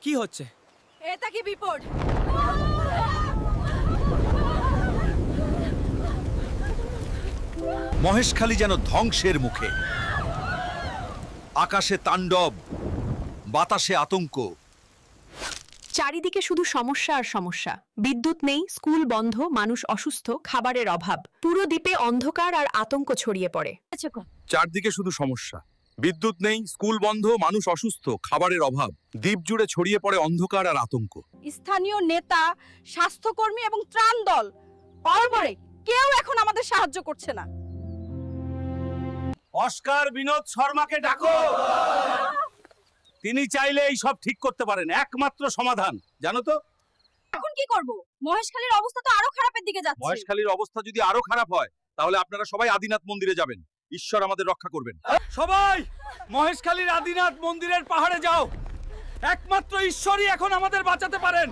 কি হচ্ছে? এটা কি বিপদ? মহেশখালী যেন ধ্বংসের মুখে। আকাশে তাণ্ডব, বাতাসে আতঙ্ক। চারিদিকে শুধু সমস্যা আর সমস্যা। বিদ্যুৎ নেই, স্কুল বন্ধ, মানুষ অসুস্থ, খাবারের অভাব। পুরো দ্বীপে অন্ধকার আর আতঙ্ক ছড়িয়ে পড়ে। চারদিকে শুধু সমস্যা। বিদ্যুৎ নেই, স্কুল বন্ধ, মানুষ অসুস্থ, খাবারের অভাব। দ্বীপ জুড়ে ছড়িয়ে পড়ে অন্ধকার আর আতঙ্ক। স্থানীয় নেতা, স্বাস্থ্যকর্মী এবং ত্রাণ দল অরবরে কেউ এখন আমাদের সাহায্য করছে না। অস্কার বিনোদ শর্মাকে ডাকো। তিনি চাইলে এই সব ঠিক করতে পারেন। একমাত্র সমাধান জানো তো? এখন কি করব? মহেশখালীর অবস্থা তো আরো খারাপের দিকে যাচ্ছে। মহেশখালীর অবস্থা যদি আরো খারাপ হয়, তাহলে আপনারা সবাই আদিনাথ মন্দিরে যাবেন। ঈশ্বর আমাদের রক্ষা করবেন। সবাই মহেশখালীর আদিনাথ মন্দিরের পাহাড়ে যাও। একমাত্র ঈশ্বরই এখন আমাদের বাঁচাতে পারেন।